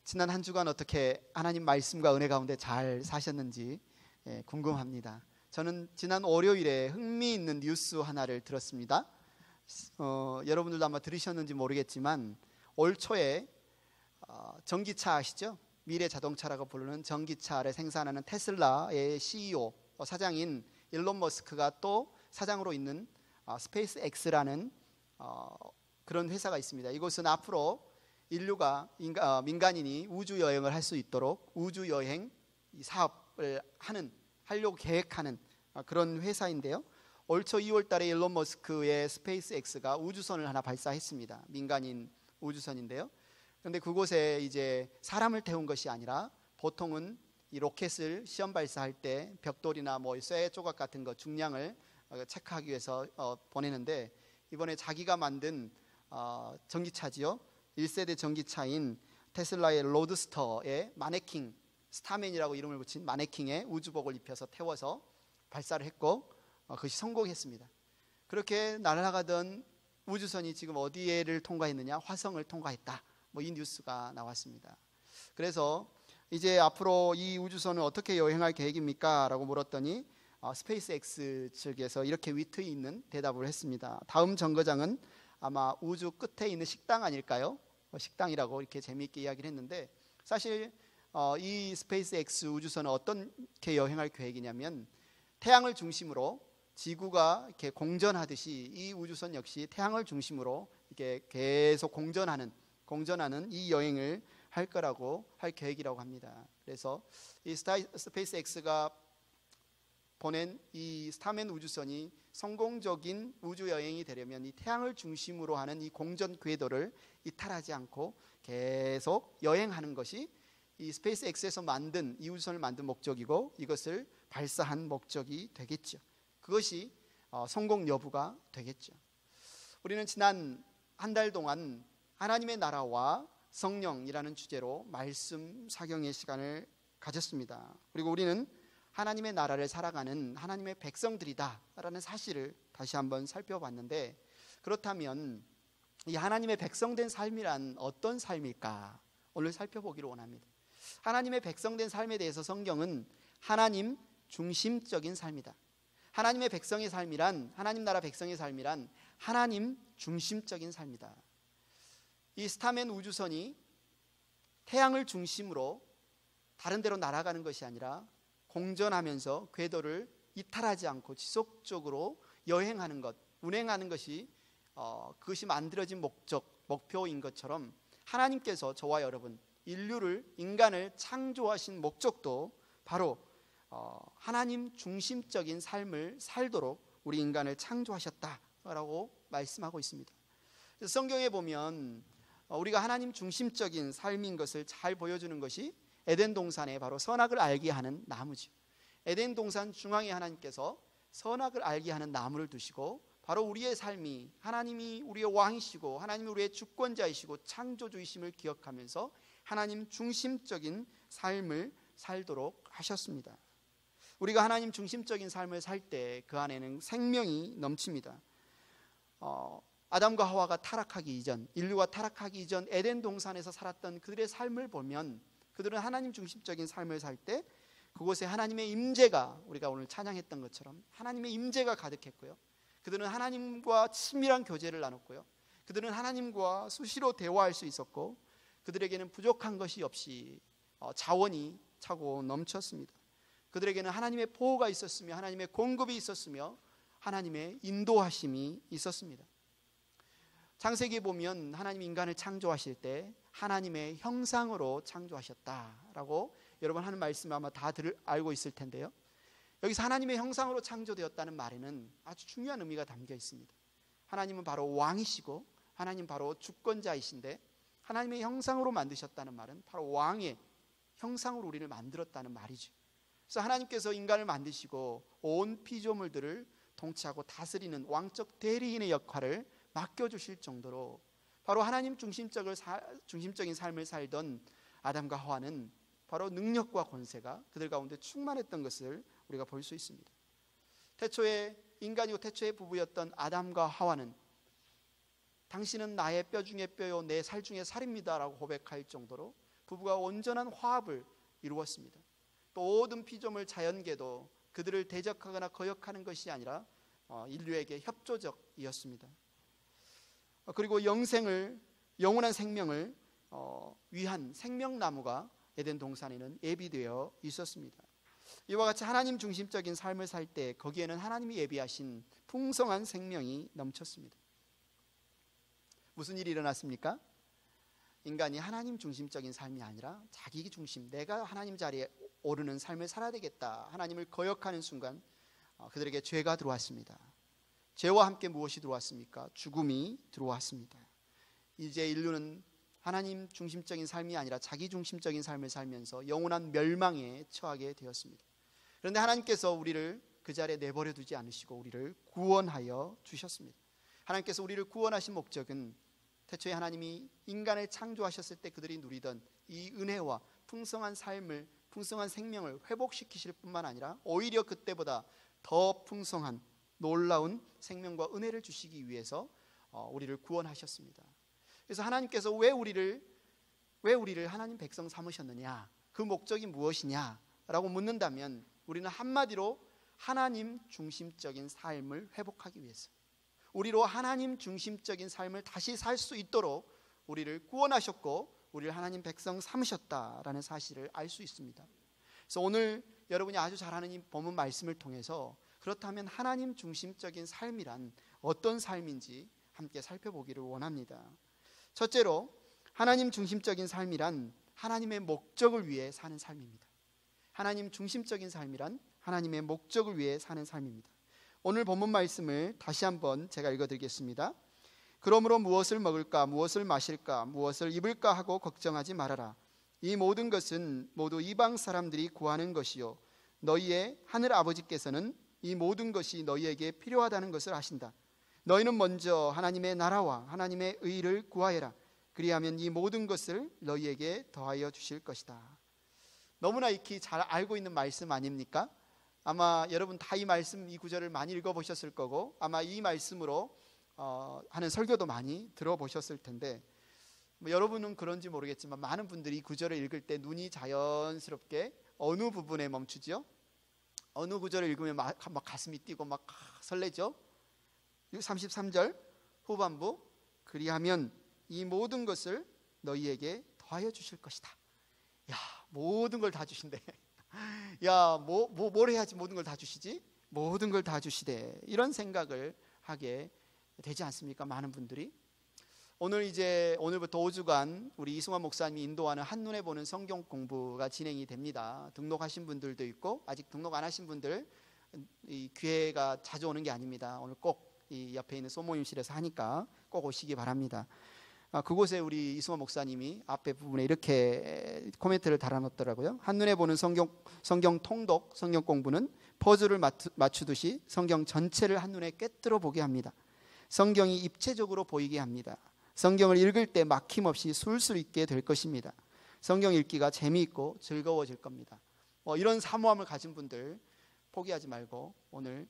지난 한 주간 어떻게 하나님 말씀과 은혜 가운데 잘 사셨는지 궁금합니다. 저는 지난 월요일에 흥미있는 뉴스 하나를 들었습니다. 여러분들도 아마 들으셨는지 모르겠지만 올 초에 전기차 아시죠? 미래 자동차라고 부르는 전기차를 생산하는 테슬라의 CEO 사장인 일론 머스크가 또 사장으로 있는 스페이스 X라는 그런 회사가 있습니다. 이곳은 앞으로 인류가 민간인이 우주 여행을 할 수 있도록 우주 여행 사업을 하려고 계획하는 그런 회사인데요. 올 초 2월 달에 일론 머스크의 스페이스 X가 우주선을 하나 발사했습니다. 민간인 우주선인데요. 그런데 그곳에 이제 사람을 태운 것이 아니라 보통은 이 로켓을 시험 발사할 때 벽돌이나 쇠 조각 같은 거 중량을 체크하기 위해서 보내는데, 이번에 자기가 만든 전기차지요. 1세대 전기차인 테슬라의 로드스터에 마네킹, 스타맨이라고 이름을 붙인 마네킹에 우주복을 입혀서 태워서 발사를 했고 그것이 성공했습니다. 그렇게 날아가던 우주선이 지금 어디를 통과했느냐? 화성을 통과했다. 이 뉴스가 나왔습니다. 그래서 이제 앞으로 이 우주선을 어떻게 여행할 계획입니까? 라고 물었더니 스페이스 X 측에서 이렇게 위트에 있는 대답을 했습니다. 다음 정거장은 아마 우주 끝에 있는 식당 아닐까요? 식당이라고 이렇게 재미있게 이야기를 했는데, 사실 이 스페이스 X 우주선은 어떻게 여행할 계획이냐면 태양을 중심으로 지구가 이렇게 공전하듯이 이 우주선 역시 태양을 중심으로 이렇게 계속 공전하는 이 여행을 할 계획이라고 합니다. 그래서 이 스페이스 X가 보낸 이 스타맨 우주선이 성공적인 우주 여행이 되려면 이 태양을 중심으로 하는 이 공전 궤도를 이탈하지 않고 계속 여행하는 것이 이 스페이스 X에서 만든 이 우주선을 만든 목적이고, 이것을 발사한 목적이 되겠죠. 그것이 성공 여부가 되겠죠. 우리는 지난 한 달 동안 하나님의 나라와 성령이라는 주제로 말씀 사경의 시간을 가졌습니다. 그리고 우리는 하나님의 나라를 살아가는 하나님의 백성들이다라는 사실을 다시 한번 살펴봤는데, 그렇다면 이 하나님의 백성된 삶이란 어떤 삶일까? 오늘 살펴보기를 원합니다. 하나님의 백성된 삶에 대해서 성경은 하나님 중심적인 삶이다. 하나님의 백성의 삶이란, 하나님 나라 백성의 삶이란 하나님 중심적인 삶이다. 이 스타맨 우주선이 태양을 중심으로 다른 데로 날아가는 것이 아니라 공전하면서 궤도를 이탈하지 않고 지속적으로 여행하는 것, 운행하는 것이 그것이 만들어진 목표인 것처럼, 하나님께서 저와 여러분, 인간을 창조하신 목적도 바로 하나님 중심적인 삶을 살도록 우리 인간을 창조하셨다라고 말씀하고 있습니다. 성경에 보면 우리가 하나님 중심적인 삶인 것을 잘 보여주는 것이 에덴 동산에 바로 선악을 알게 하는 나무죠. 에덴 동산 중앙에 하나님께서 선악을 알게 하는 나무를 두시고, 바로 우리의 삶이 하나님이 우리의 왕이시고 하나님이 우리의 주권자이시고 창조주이심을 기억하면서 하나님 중심적인 삶을 살도록 하셨습니다. 우리가 하나님 중심적인 삶을 살 때 그 안에는 생명이 넘칩니다. 아담과 하와가 타락하기 이전, 인류가 타락하기 이전 에덴 동산에서 살았던 그들의 삶을 보면, 그들은 하나님 중심적인 삶을 살 때 그곳에 하나님의 임재가, 우리가 오늘 찬양했던 것처럼 하나님의 임재가 가득했고요. 그들은 하나님과 친밀한 교제를 나눴고요. 그들은 하나님과 수시로 대화할 수 있었고, 그들에게는 부족한 것이 없이 자원이 차고 넘쳤습니다. 그들에게는 하나님의 보호가 있었으며 하나님의 공급이 있었으며 하나님의 인도하심이 있었습니다. 창세기에 보면 하나님 인간을 창조하실 때 하나님의 형상으로 창조하셨다라고 여러분 하는 말씀 아마 다 알고 있을 텐데요. 여기서 하나님의 형상으로 창조되었다는 말에는 아주 중요한 의미가 담겨 있습니다. 하나님은 바로 왕이시고 하나님 바로 주권자이신데, 하나님의 형상으로 만드셨다는 말은 바로 왕의 형상으로 우리를 만들었다는 말이죠. 그래서 하나님께서 인간을 만드시고 온 피조물들을 통치하고 다스리는 왕적 대리인의 역할을 맡겨주실 정도로 바로 하나님 중심적인 삶을 살던 아담과 하와는 바로 능력과 권세가 그들 가운데 충만했던 것을 우리가 볼 수 있습니다. 태초에 인간이고 태초의 부부였던 아담과 하와는 당신은 나의 뼈 중에 뼈요 내 살 중에 살입니다 라고 고백할 정도로 부부가 온전한 화합을 이루었습니다. 또 모든 피조물 자연계도 그들을 대적하거나 거역하는 것이 아니라 인류에게 협조적이었습니다. 그리고 영원한 생명을 위한 생명나무가 에덴 동산에는 예비되어 있었습니다. 이와 같이 하나님 중심적인 삶을 살 때 거기에는 하나님이 예비하신 풍성한 생명이 넘쳤습니다. 무슨 일이 일어났습니까? 인간이 하나님 중심적인 삶이 아니라 자기 중심, 내가 하나님 자리에 오르는 삶을 살아야 되겠다, 하나님을 거역하는 순간 그들에게 죄가 들어왔습니다. 죄와 함께 무엇이 들어왔습니까? 죽음이 들어왔습니다. 이제 인류는 하나님 중심적인 삶이 아니라 자기 중심적인 삶을 살면서 영원한 멸망에 처하게 되었습니다. 그런데 하나님께서 우리를 그 자리에 내버려 두지 않으시고 우리를 구원하여 주셨습니다. 하나님께서 우리를 구원하신 목적은 태초에 하나님이 인간을 창조하셨을 때 그들이 누리던 이 은혜와 풍성한 삶을, 풍성한 생명을 회복시키실 뿐만 아니라 오히려 그때보다 더 풍성한 놀라운 생명과 은혜를 주시기 위해서 우리를 구원하셨습니다. 그래서 하나님께서 왜 우리를 하나님 백성 삼으셨느냐, 그 목적이 무엇이냐라고 묻는다면 우리는 한마디로 하나님 중심적인 삶을 회복하기 위해서, 우리로 하나님 중심적인 삶을 다시 살 수 있도록 우리를 구원하셨고 우리를 하나님 백성 삼으셨다라는 사실을 알 수 있습니다. 그래서 오늘 여러분이 아주 잘 아는 이 본문 말씀을 통해서 그렇다면 하나님 중심적인 삶이란 어떤 삶인지 함께 살펴보기를 원합니다. 첫째로, 하나님 중심적인 삶이란 하나님의 목적을 위해 사는 삶입니다. 하나님 중심적인 삶이란 하나님의 목적을 위해 사는 삶입니다. 오늘 본문 말씀을 다시 한번 제가 읽어드리겠습니다. 그러므로 무엇을 먹을까, 무엇을 마실까, 무엇을 입을까 하고 걱정하지 말아라. 이 모든 것은 모두 이방 사람들이 구하는 것이요 너희의 하늘 아버지께서는 이 모든 것이 너희에게 필요하다는 것을 아신다. 너희는 먼저 하나님의 나라와 하나님의 의를 구하여라. 그리하면 이 모든 것을 너희에게 더하여 주실 것이다. 너무나 익히 잘 알고 있는 말씀 아닙니까? 아마 여러분 다 이 말씀, 이 구절을 많이 읽어보셨을 거고 아마 이 말씀으로 하는 설교도 많이 들어보셨을 텐데, 여러분은 그런지 모르겠지만 많은 분들이 이 구절을 읽을 때 눈이 자연스럽게 어느 부분에 멈추죠? 어느 구절을 읽으면 막 가슴이 뛰고 막 설레죠? 33절 후반부, 그리하면 이 모든 것을 너희에게 더하여 주실 것이다. 야, 모든 걸 다 주신대. 야, 뭘 해야지 모든 걸 다 주시지? 모든 걸 다 주시대. 이런 생각을 하게 되지 않습니까? 많은 분들이. 오늘부터 5주간 우리 이승환 목사님이 인도하는 한눈에 보는 성경 공부가 진행이 됩니다. 등록하신 분들도 있고 아직 등록 안 하신 분들, 이 기회가 자주 오는 게 아닙니다. 오늘 꼭 이 옆에 있는 소모임실에서 하니까 꼭 오시기 바랍니다. 그곳에 우리 이승환 목사님이 앞에 부분에 이렇게 코멘트를 달아놓더라고요. 한눈에 보는 성경 통독, 성경 공부는 퍼즐을 맞추듯이 성경 전체를 한눈에 꿰뚫어 보게 합니다. 성경이 입체적으로 보이게 합니다. 성경을 읽을 때 막힘없이 술술 읽게 될 것입니다. 성경 읽기가 재미있고 즐거워질 겁니다. 이런 사모함을 가진 분들 포기하지 말고 오늘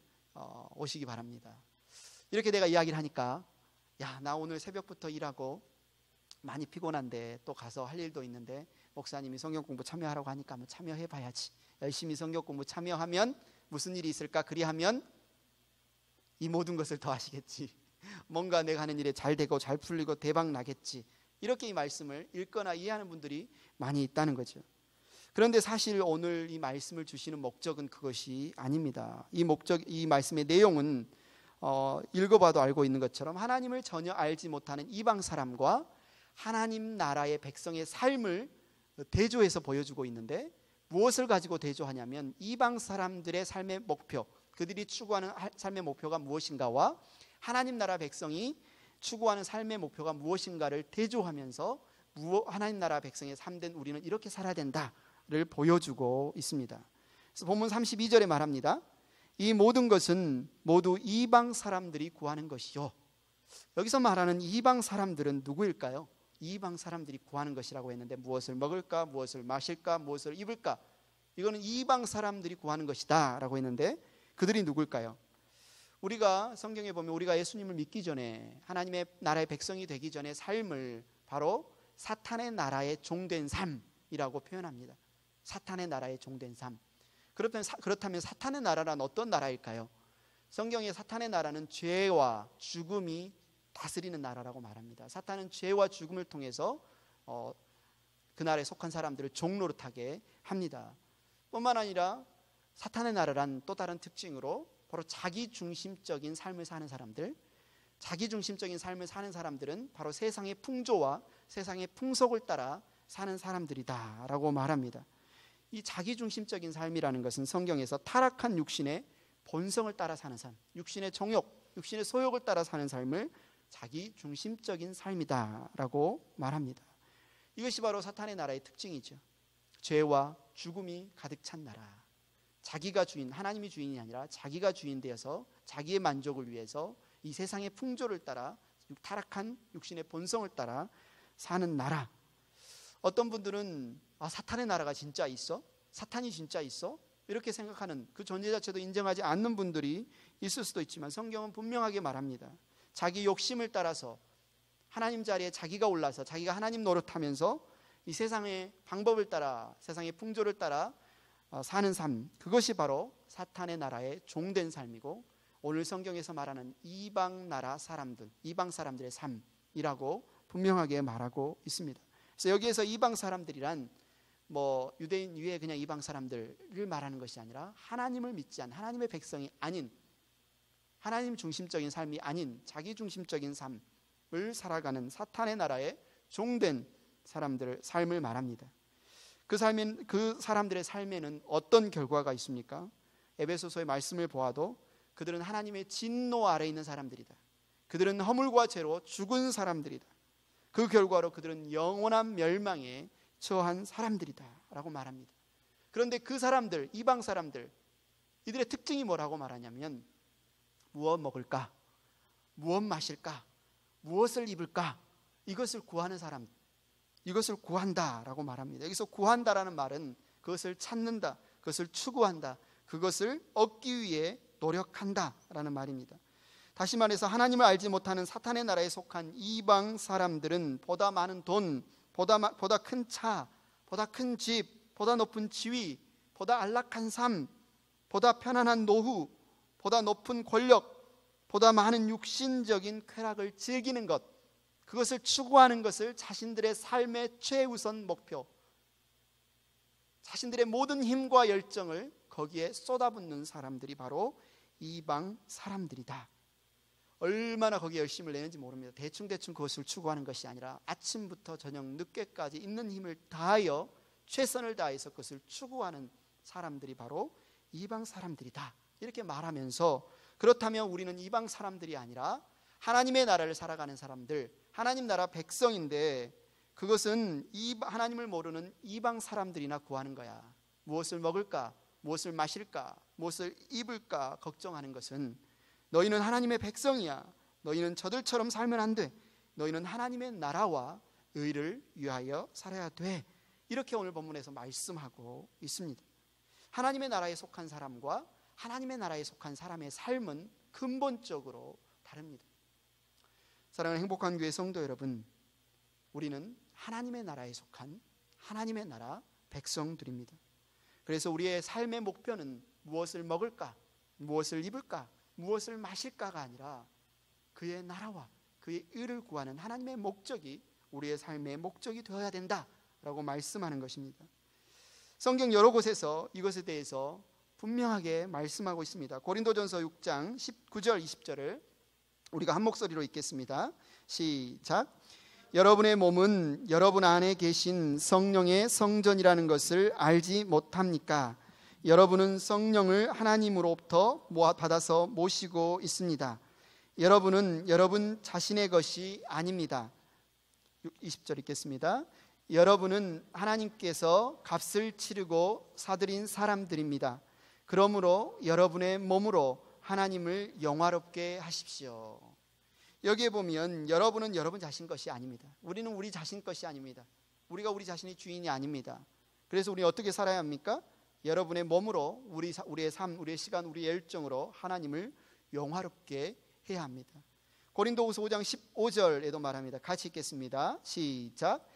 오시기 바랍니다. 이렇게 내가 이야기를 하니까, 야, 나 오늘 새벽부터 일하고 많이 피곤한데 또 가서 할 일도 있는데 목사님이 성경 공부 참여하라고 하니까 한번 참여해 봐야지. 열심히 성경 공부 참여하면 무슨 일이 있을까? 그리하면 이 모든 것을 더 하시겠지. 뭔가 내가 하는 일에 잘 되고 잘 풀리고 대박 나겠지. 이렇게 이 말씀을 읽거나 이해하는 분들이 많이 있다는 거죠. 그런데 사실 오늘 이 말씀을 주시는 목적은 그것이 아닙니다. 이 말씀의 내용은 읽어봐도 알고 있는 것처럼 하나님을 전혀 알지 못하는 이방 사람과 하나님 나라의 백성의 삶을 대조해서 보여주고 있는데, 무엇을 가지고 대조하냐면 이방 사람들의 삶의 목표, 그들이 추구하는 삶의 목표가 무엇인가와 하나님 나라 백성이 추구하는 삶의 목표가 무엇인가를 대조하면서 하나님 나라 백성의 삶된 우리는 이렇게 살아야 된다를 보여주고 있습니다. 그래서 본문 32절에 말합니다. 이 모든 것은 모두 이방 사람들이 구하는 것이요. 여기서 말하는 이방 사람들은 누구일까요? 이방 사람들이 구하는 것이라고 했는데 무엇을 먹을까, 무엇을 마실까, 무엇을 입을까, 이거는 이방 사람들이 구하는 것이다 라고 했는데 그들이 누굴까요? 우리가 성경에 보면 우리가 예수님을 믿기 전에, 하나님의 나라의 백성이 되기 전에 삶을 바로 사탄의 나라에 종된 삶이라고 표현합니다. 사탄의 나라에 종된 삶. 그렇다면 사탄의 나라란 어떤 나라일까요? 성경에 사탄의 나라는 죄와 죽음이 다스리는 나라라고 말합니다. 사탄은 죄와 죽음을 통해서 그 나라에 속한 사람들을 종노릇하게 합니다. 뿐만 아니라 사탄의 나라란 또 다른 특징으로 바로 자기중심적인 삶을 사는 사람들, 자기중심적인 삶을 사는 사람들은 바로 세상의 풍조와 세상의 풍속을 따라 사는 사람들이다라고 말합니다. 이 자기중심적인 삶이라는 것은 성경에서 타락한 육신의 본성을 따라 사는 삶, 육신의 정욕, 육신의 소욕을 따라 사는 삶을 자기중심적인 삶이다라고 말합니다. 이것이 바로 사탄의 나라의 특징이죠. 죄와 죽음이 가득 찬 나라, 자기가 주인, 하나님이 주인이 아니라 자기가 주인 되어서 자기의 만족을 위해서 이 세상의 풍조를 따라 타락한 육신의 본성을 따라 사는 나라. 어떤 분들은 사탄의 나라가 진짜 있어? 사탄이 진짜 있어? 이렇게 생각하는 그 존재 자체도 인정하지 않는 분들이 있을 수도 있지만 성경은 분명하게 말합니다. 자기 욕심을 따라서 하나님 자리에 자기가 올라서 자기가 하나님 노릇하면서 이 세상의 방법을 따라 세상의 풍조를 따라 사는 삶, 그것이 바로 사탄의 나라에 종된 삶이고 오늘 성경에서 말하는 이방 나라 사람들, 이방 사람들의 삶이라고 분명하게 말하고 있습니다. 그래서 여기에서 이방 사람들이란 유대인 위에 그냥 이방 사람들을 말하는 것이 아니라 하나님을 믿지 않은 하나님의 백성이 아닌 하나님 중심적인 삶이 아닌 자기 중심적인 삶을 살아가는 사탄의 나라에 종된 사람들의 삶을 말합니다. 그 사람들의 삶에는 어떤 결과가 있습니까? 에베소서의 말씀을 보아도 그들은 하나님의 진노 아래에 있는 사람들이다. 그들은 허물과 죄로 죽은 사람들이다. 그 결과로 그들은 영원한 멸망에 처한 사람들이다 라고 말합니다. 그런데 그 사람들, 이방 사람들, 이들의 특징이 뭐라고 말하냐면 무엇 먹을까? 무엇 마실까? 무엇을 입을까? 이것을 구하는 사람, 이것을 구한다라고 말합니다. 여기서 구한다라는 말은 그것을 찾는다, 그것을 추구한다, 그것을 얻기 위해 노력한다라는 말입니다. 다시 말해서 하나님을 알지 못하는 사탄의 나라에 속한 이방 사람들은 보다 많은 돈, 보다 큰 차, 보다 큰 집, 보다 높은 지위, 보다 안락한 삶, 보다 편안한 노후, 보다 높은 권력, 보다 많은 육신적인 쾌락을 즐기는 것, 그것을 추구하는 것을 자신들의 삶의 최우선 목표, 자신들의 모든 힘과 열정을 거기에 쏟아붓는 사람들이 바로 이방 사람들이다. 얼마나 거기에 열심을 내는지 모릅니다. 대충 그것을 추구하는 것이 아니라 아침부터 저녁 늦게까지 있는 힘을 다하여 최선을 다해서 그것을 추구하는 사람들이 바로 이방 사람들이다. 이렇게 말하면서 그렇다면 우리는 이방 사람들이 아니라 하나님의 나라를 살아가는 사람들, 하나님 나라 백성인데 그것은 하나님을 모르는 이방 사람들이나 구하는 거야. 무엇을 먹을까? 무엇을 마실까? 무엇을 입을까? 걱정하는 것은 너희는 하나님의 백성이야. 너희는 저들처럼 살면 안 돼. 너희는 하나님의 나라와 의를 위하여 살아야 돼. 이렇게 오늘 본문에서 말씀하고 있습니다. 하나님의 나라에 속한 사람과 하나님의 나라에 속한 사람의 삶은 근본적으로 다릅니다. 사랑하는 행복한 교회 성도 여러분, 우리는 하나님의 나라에 속한 하나님의 나라 백성들입니다. 그래서 우리의 삶의 목표는 무엇을 먹을까? 무엇을 입을까? 무엇을 마실까가 아니라 그의 나라와 그의 의를 구하는 하나님의 목적이 우리의 삶의 목적이 되어야 된다라고 말씀하는 것입니다. 성경 여러 곳에서 이것에 대해서 분명하게 말씀하고 있습니다. 고린도전서 6장 19절 20절을 우리가 한 목소리로 읽겠습니다. 시작. 여러분의 몸은 여러분 안에 계신 성령의 성전이라는 것을 알지 못합니까? 여러분은 성령을 하나님으로부터 받아서 모시고 있습니다. 여러분은 여러분 자신의 것이 아닙니다. 20절 읽겠습니다. 여러분은 하나님께서 값을 치르고 사들인 사람들입니다. 그러므로 여러분의 몸으로 하나님을 영화롭게 하십시오. 여기에 보면 여러분은 여러분 자신 것이 아닙니다. 우리는 우리 자신 것이 아닙니다. 우리가 우리 자신의 주인이 아닙니다. 그래서 우리 어떻게 살아야 합니까? 여러분의 몸으로 우리의 삶, 우리의 시간, 우리의 열정으로 하나님을 영화롭게 해야 합니다. 고린도후서 5장 15절에도 말합니다. 같이 읽겠습니다. 시작.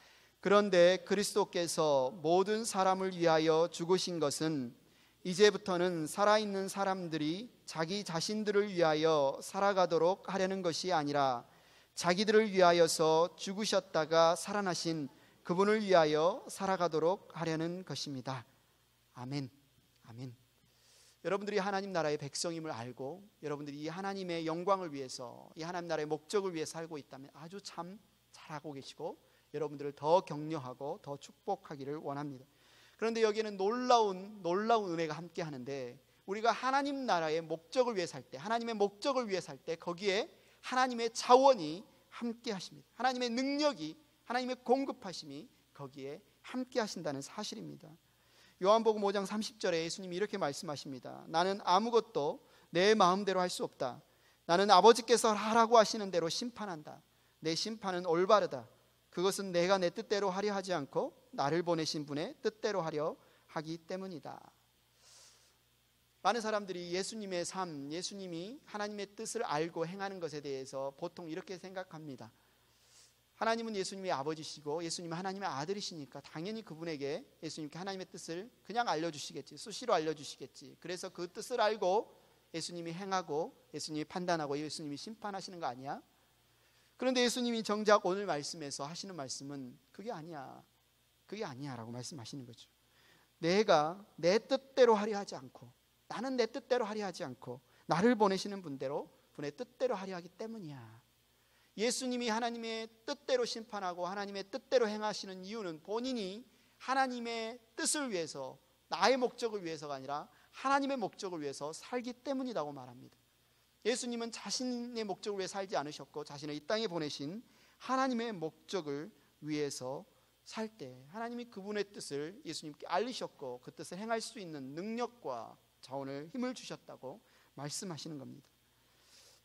그런데 그리스도께서 모든 사람을 위하여 죽으신 것은 이제부터는 살아있는 사람들이 자기 자신들을 위하여 살아가도록 하려는 것이 아니라 자기들을 위하여서 죽으셨다가 살아나신 그분을 위하여 살아가도록 하려는 것입니다. 아멘. 아멘. 여러분들이 하나님 나라의 백성임을 알고 여러분들이 이 하나님의 영광을 위해서 이 하나님 나라의 목적을 위해 살고 있다면 아주 참 잘하고 계시고 여러분들을 더 격려하고 더 축복하기를 원합니다. 그런데 여기에는 놀라운 은혜가 함께 하는데, 우리가 하나님 나라의 목적을 위해 살 때, 하나님의 목적을 위해 살 때 거기에 하나님의 자원이 함께 하십니다. 하나님의 능력이, 하나님의 공급하심이 거기에 함께 하신다는 사실입니다. 요한복음 5장 30절에 예수님이 이렇게 말씀하십니다. 나는 아무것도 내 마음대로 할 수 없다. 나는 아버지께서 하라고 하시는 대로 심판한다. 내 심판은 올바르다. 그것은 내가 내 뜻대로 하려 하지 않고 나를 보내신 분의 뜻대로 하려 하기 때문이다. 많은 사람들이 예수님의 삶, 예수님이 하나님의 뜻을 알고 행하는 것에 대해서 보통 이렇게 생각합니다. 하나님은 예수님의 아버지시고 예수님은 하나님의 아들이시니까 당연히 그분에게, 예수님께 하나님의 뜻을 그냥 알려주시겠지, 수시로 알려주시겠지. 그래서 그 뜻을 알고 예수님이 행하고 예수님이 판단하고 예수님이 심판하시는 거 아니야? 그런데 예수님이 정작 오늘 말씀에서 하시는 말씀은 그게 아니야, 그게 아니야 라고 말씀하시는 거죠. 내가 내 뜻대로 하려 하지 않고, 나는 내 뜻대로 하려 하지 않고 나를 보내시는 분의 뜻대로 하려 하기 때문이야. 예수님이 하나님의 뜻대로 심판하고 하나님의 뜻대로 행하시는 이유는 본인이 하나님의 뜻을 위해서, 나의 목적을 위해서가 아니라 하나님의 목적을 위해서 살기 때문이라고 말합니다. 예수님은 자신의 목적을 위해 살지 않으셨고 자신을 이 땅에 보내신 하나님의 목적을 위해서 살 때 하나님이 그분의 뜻을 예수님께 알리셨고 그 뜻을 행할 수 있는 능력과 자원을, 힘을 주셨다고 말씀하시는 겁니다.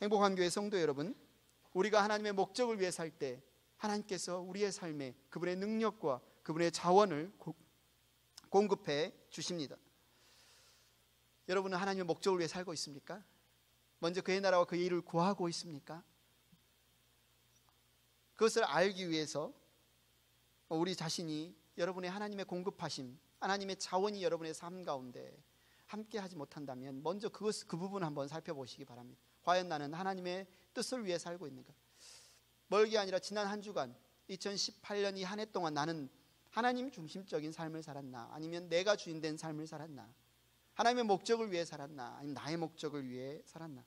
행복한 교회 성도 여러분, 우리가 하나님의 목적을 위해 살 때 하나님께서 우리의 삶에 그분의 능력과 그분의 자원을 공급해 주십니다. 여러분은 하나님의 목적을 위해 살고 있습니까? 먼저 그의 나라와 그의 일을 구하고 있습니까? 그것을 알기 위해서 우리 자신이 여러분의 하나님의 공급하심, 하나님의 자원이 여러분의 삶 가운데 함께 하지 못한다면 먼저 그 부분 한번 살펴보시기 바랍니다. 과연 나는 하나님의 뜻을 위해 살고 있는가? 멀게 아니라 지난 한 주간 2018년 이 한 해 동안 나는 하나님 중심적인 삶을 살았나? 아니면 내가 주인된 삶을 살았나? 하나님의 목적을 위해 살았나? 아니면 나의 목적을 위해 살았나?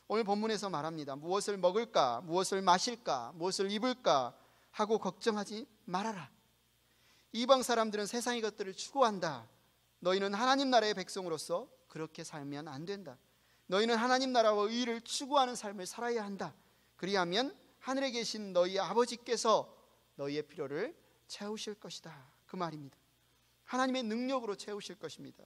오늘 본문에서 말합니다. 무엇을 먹을까? 무엇을 마실까? 무엇을 입을까? 하고 걱정하지 말아라. 이방 사람들은 세상의 것들을 추구한다. 너희는 하나님 나라의 백성으로서 그렇게 살면 안 된다. 너희는 하나님 나라와 의를 추구하는 삶을 살아야 한다. 그리하면 하늘에 계신 너희 아버지께서 너희의 필요를 채우실 것이다. 그 말입니다. 하나님의 능력으로 채우실 것입니다.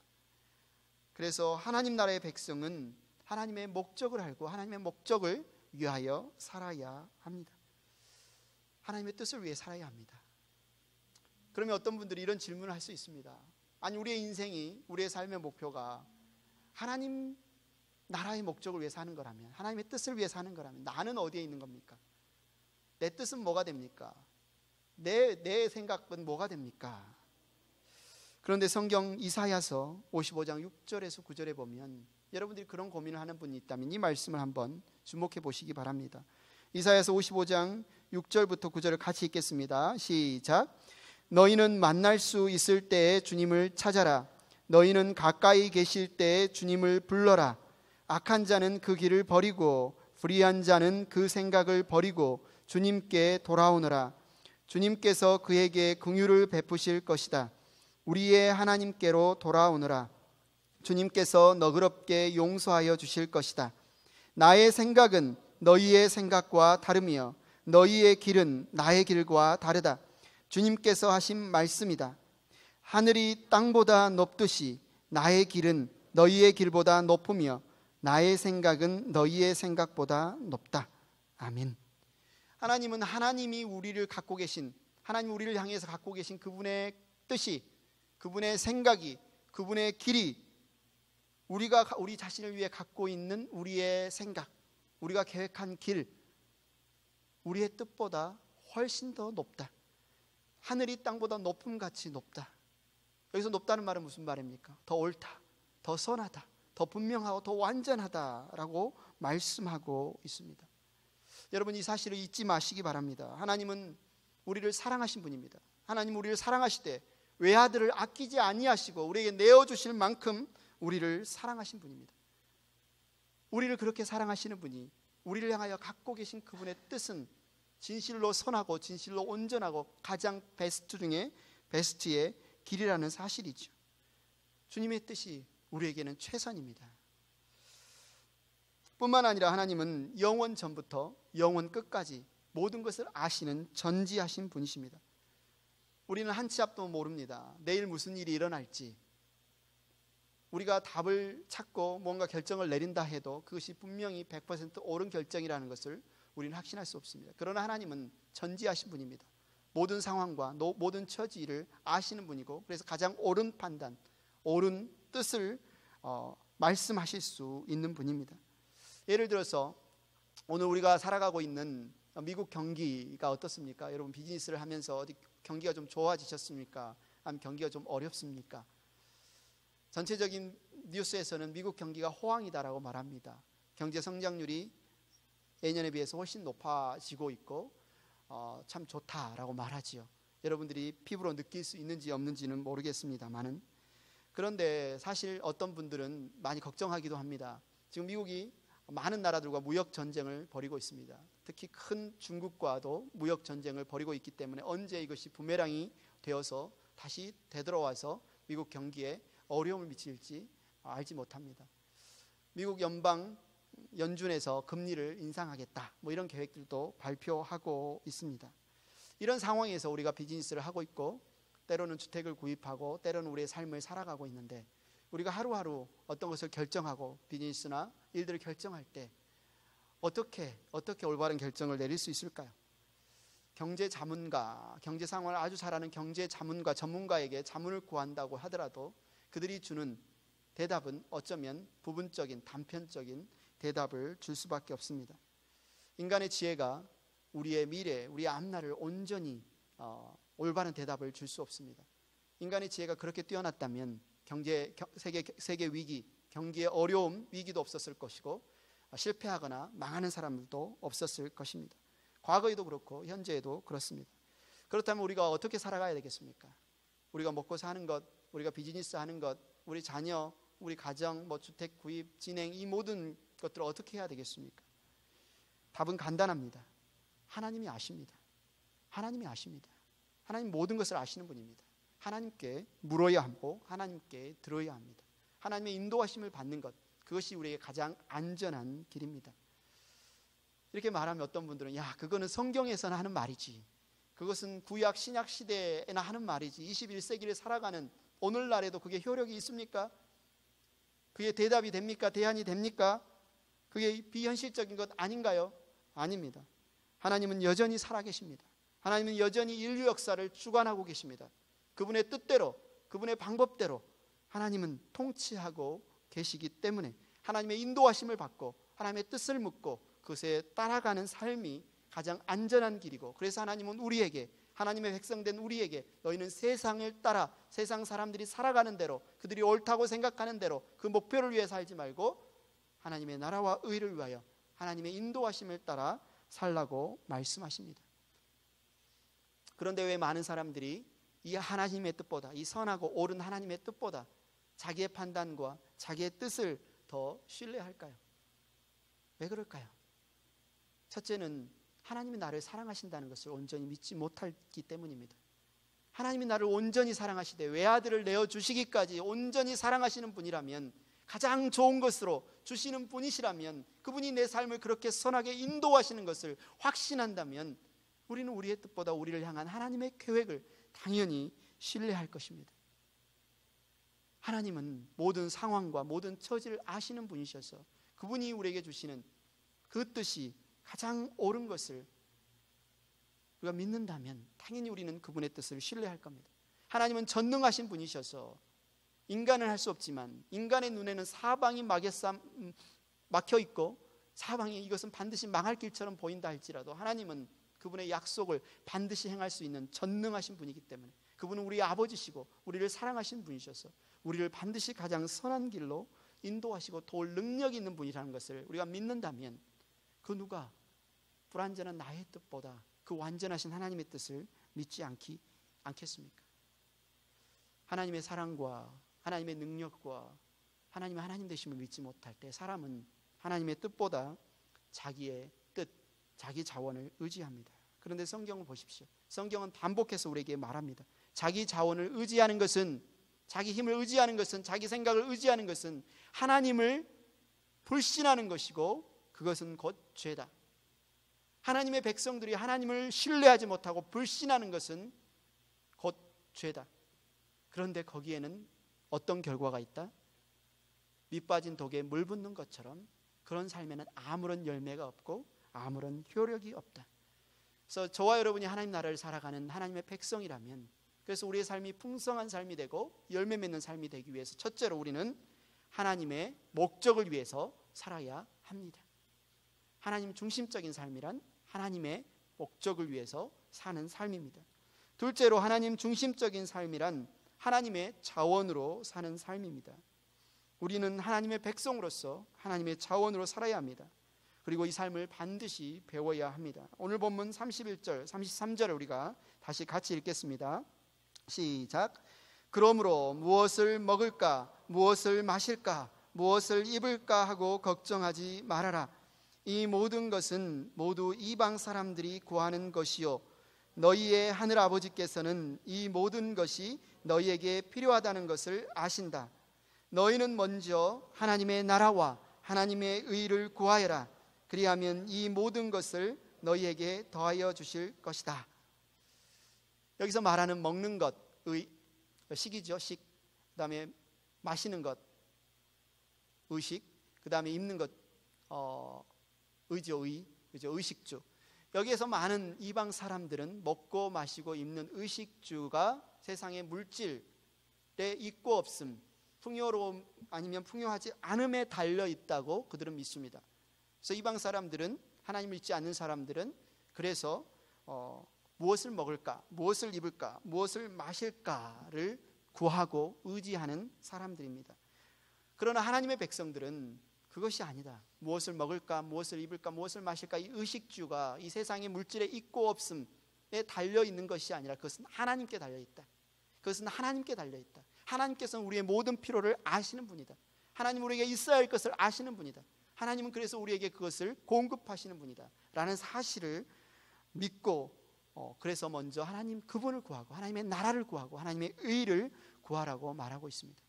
그래서 하나님 나라의 백성은 하나님의 목적을 알고 하나님의 목적을 위하여 살아야 합니다. 하나님의 뜻을 위해 살아야 합니다. 그러면 어떤 분들이 이런 질문을 할 수 있습니다. 아니, 우리의 인생이, 우리의 삶의 목표가 하나님 나라의 목적을 위해 사는 거라면, 하나님의 뜻을 위해 사는 거라면 나는 어디에 있는 겁니까? 내 뜻은 뭐가 됩니까? 내 생각은 뭐가 됩니까? 그런데 성경 이사야서 55장 6절에서 9절에 보면 여러분들이 그런 고민을 하는 분이 있다면 이 말씀을 한번 주목해 보시기 바랍니다. 이사야서 55장 6절부터 9절을 같이 읽겠습니다. 시작. 너희는 만날 수 있을 때에 주님을 찾아라. 너희는 가까이 계실 때에 주님을 불러라. 악한 자는 그 길을 버리고 불의한 자는 그 생각을 버리고 주님께 돌아오너라. 주님께서 그에게 긍휼을 베푸실 것이다. 우리의 하나님께로 돌아오너라. 주님께서 너그럽게 용서하여 주실 것이다. 나의 생각은 너희의 생각과 다르며 너희의 길은 나의 길과 다르다. 주님께서 하신 말씀이다. 하늘이 땅보다 높듯이 나의 길은 너희의 길보다 높으며 나의 생각은 너희의 생각보다 높다. 아멘. 하나님은 하나님이 우리를 갖고 계신, 하나님 우리를 향해서 갖고 계신 그분의 뜻이, 그분의 생각이, 그분의 길이 우리가 우리 자신을 위해 갖고 있는 우리의 생각, 우리가 계획한 길, 우리의 뜻보다 훨씬 더 높다. 하늘이 땅보다 높음같이 높다. 여기서 높다는 말은 무슨 말입니까? 더 옳다, 더 선하다, 더 분명하고 더 완전하다라고 말씀하고 있습니다. 여러분, 이 사실을 잊지 마시기 바랍니다. 하나님은 우리를 사랑하신 분입니다. 하나님 우리를 사랑하시되 외아들을 아끼지 아니하시고 우리에게 내어주실 만큼 우리를 사랑하신 분입니다. 우리를 그렇게 사랑하시는 분이 우리를 향하여 갖고 계신 그분의 뜻은 진실로 선하고 진실로 온전하고 가장 베스트 중에 베스트의 길이라는 사실이죠. 주님의 뜻이 우리에게는 최선입니다. 뿐만 아니라 하나님은 영원 전부터 영원 끝까지 모든 것을 아시는 전지하신 분이십니다. 우리는 한 치 앞도 모릅니다. 내일 무슨 일이 일어날지. 우리가 답을 찾고 뭔가 결정을 내린다 해도 그것이 분명히 100% 옳은 결정이라는 것을 우리는 확신할 수 없습니다. 그러나 하나님은 전지하신 분입니다. 모든 상황과 모든 처지를 아시는 분이고, 그래서 가장 옳은 판단, 옳은 뜻을 말씀하실 수 있는 분입니다. 예를 들어서 오늘 우리가 살아가고 있는 미국 경기가 어떻습니까? 여러분, 비즈니스를 하면서 어디 경기가 좀 좋아지셨습니까? 아니면 경기가 좀 어렵습니까? 전체적인 뉴스에서는 미국 경기가 호황이다라고 말합니다. 경제 성장률이 예년에 비해서 훨씬 높아지고 있고 참 좋다라고 말하지요. 여러분들이 피부로 느낄 수 있는지 없는지는 모르겠습니다만은, 그런데 사실 어떤 분들은 많이 걱정하기도 합니다. 지금 미국이 많은 나라들과 무역 전쟁을 벌이고 있습니다. 특히 큰 중국과도 무역 전쟁을 벌이고 있기 때문에 언제 이것이 부메랑이 되어서 다시 되돌아와서 미국 경기에 어려움을 미칠지 알지 못합니다. 미국 연준에서 금리를 인상하겠다, 이런 계획들도 발표하고 있습니다. 이런 상황에서 우리가 비즈니스를 하고 있고, 때로는 주택을 구입하고, 때로는 우리의 삶을 살아가고 있는데, 우리가 하루하루 어떤 것을 결정하고 비즈니스나 일들을 결정할 때 어떻게 올바른 결정을 내릴 수 있을까요? 경제 자문가, 경제 상황을 아주 잘 아는 경제 자문가, 전문가에게 자문을 구한다고 하더라도 그들이 주는 대답은 어쩌면 부분적인, 단편적인 대답을 줄 수밖에 없습니다. 인간의 지혜가 우리의 미래, 우리의 앞날을 온전히 올바른 대답을 줄 수 없습니다. 인간의 지혜가 그렇게 뛰어났다면 세계 위기, 경기의 어려움, 위기도 없었을 것이고, 실패하거나 망하는 사람들도 없었을 것입니다. 과거에도 그렇고 현재에도 그렇습니다. 그렇다면 우리가 어떻게 살아가야 되겠습니까? 우리가 먹고 사는 것, 우리가 비즈니스 하는 것, 우리 자녀, 우리 가정, 주택 구입, 진행, 이 모든 것들을 어떻게 해야 되겠습니까? 답은 간단합니다. 하나님이 아십니다. 하나님이 아십니다. 하나님 모든 것을 아시는 분입니다. 하나님께 물어야 하고 하나님께 들어야 합니다. 하나님의 인도하심을 받는 것, 그것이 우리에게 가장 안전한 길입니다. 이렇게 말하면 어떤 분들은 그거는 성경에서나 하는 말이지, 그것은 구약 신약 시대에나 하는 말이지, 21세기를 살아가는 오늘날에도 그게 효력이 있습니까? 그게 대답이 됩니까? 대안이 됩니까? 그게 비현실적인 것 아닌가요? 아닙니다. 하나님은 여전히 살아계십니다. 하나님은 여전히 인류 역사를 주관하고 계십니다. 그분의 뜻대로, 그분의 방법대로 하나님은 통치하고 계시기 때문에 하나님의 인도하심을 받고 하나님의 뜻을 묻고 그것에 따라가는 삶이 가장 안전한 길이고, 그래서 하나님은 우리에게, 하나님의 백성된 우리에게, 너희는 세상을 따라 세상 사람들이 살아가는 대로, 그들이 옳다고 생각하는 대로 그 목표를 위해 살지 말고 하나님의 나라와 의를 위하여 하나님의 인도하심을 따라 살라고 말씀하십니다. 그런데 왜 많은 사람들이 이 하나님의 뜻보다, 이 선하고 옳은 하나님의 뜻보다 자기의 판단과 자기의 뜻을 더 신뢰할까요? 왜 그럴까요? 첫째는 하나님이 나를 사랑하신다는 것을 온전히 믿지 못했기 때문입니다. 하나님이 나를 온전히 사랑하시되 외아들을 내어주시기까지 온전히 사랑하시는 분이라면, 가장 좋은 것으로 주시는 분이시라면, 그분이 내 삶을 그렇게 선하게 인도하시는 것을 확신한다면 우리는 우리의 뜻보다 우리를 향한 하나님의 계획을 당연히 신뢰할 것입니다. 하나님은 모든 상황과 모든 처지를 아시는 분이셔서 그분이 우리에게 주시는 그 뜻이 가장 옳은 것을 우리가 믿는다면 당연히 우리는 그분의 뜻을 신뢰할 겁니다. 하나님은 전능하신 분이셔서 인간은 할 수 없지만, 인간의 눈에는 사방이 막혀 있고 사방이 이것은 반드시 망할 길처럼 보인다 할지라도 하나님은 그분의 약속을 반드시 행할 수 있는 전능하신 분이기 때문에, 그분은 우리의 아버지시고 우리를 사랑하신 분이셔서 우리를 반드시 가장 선한 길로 인도하시고 도울 능력이 있는 분이라는 것을 우리가 믿는다면, 그 누가 불완전한 나의 뜻보다 그 완전하신 하나님의 뜻을 믿지 않겠습니까? 하나님의 사랑과 하나님의 능력과 하나님의 하나님 되심을 믿지 못할 때 사람은 하나님의 뜻보다 자기의 뜻, 자기 자원을 의지합니다. 그런데 성경을 보십시오. 성경은 반복해서 우리에게 말합니다. 자기 자원을 의지하는 것은, 자기 힘을 의지하는 것은, 자기 생각을 의지하는 것은 하나님을 불신하는 것이고 그것은 곧 죄다. 하나님의 백성들이 하나님을 신뢰하지 못하고 불신하는 것은 곧 죄다. 그런데 거기에는 어떤 결과가 있다? 밑 빠진 독에 물 붓는 것처럼 그런 삶에는 아무런 열매가 없고 아무런 효력이 없다. 그래서 저와 여러분이 하나님 나라를 살아가는 하나님의 백성이라면, 그래서 우리의 삶이 풍성한 삶이 되고 열매 맺는 삶이 되기 위해서 첫째로 우리는 하나님의 목적을 위해서 살아야 합니다. 하나님 중심적인 삶이란 하나님의 목적을 위해서 사는 삶입니다. 둘째로 하나님 중심적인 삶이란 하나님의 자원으로 사는 삶입니다. 우리는 하나님의 백성으로서 하나님의 자원으로 살아야 합니다. 그리고 이 삶을 반드시 배워야 합니다. 오늘 본문 31절, 33절을 우리가 다시 같이 읽겠습니다. 시작. 그러므로 무엇을 먹을까, 무엇을 마실까, 무엇을 입을까 하고 걱정하지 말아라. 이 모든 것은 모두 이방 사람들이 구하는 것이요 너희의 하늘 아버지께서는 이 모든 것이 너희에게 필요하다는 것을 아신다. 너희는 먼저 하나님의 나라와 하나님의 의를 구하여라. 그리하면 이 모든 것을 너희에게 더하여 주실 것이다. 여기서 말하는 먹는 것, 식이죠. 식. 그 다음에 마시는 것, 의식. 그 다음에 입는 것, 의죠. 의식주. 여기에서 많은 이방 사람들은 먹고 마시고 입는 의식주가 세상의 물질에 있고 없음, 풍요로움 아니면 풍요하지 않음에 달려 있다고 그들은 믿습니다. 그래서 이방 사람들은, 하나님을 믿지 않는 사람들은 그래서 무엇을 먹을까, 무엇을 입을까, 무엇을 마실까를 구하고 의지하는 사람들입니다. 그러나 하나님의 백성들은 그것이 아니다. 무엇을 먹을까, 무엇을 입을까, 무엇을 마실까, 이 의식주가 이 세상의 물질에 있고 없음에 달려 있는 것이 아니라 그것은 하나님께 달려 있다. 그것은 하나님께 달려 있다. 하나님께서는 우리의 모든 필요를 아시는 분이다. 하나님 우리에게 있어야 할 것을 아시는 분이다. 하나님은 그래서 우리에게 그것을 공급하시는 분이다 라는 사실을 믿고, 그래서 먼저 하나님 그분을 구하고 하나님의 나라를 구하고 하나님의 의를 구하라고 말하고 있습니다.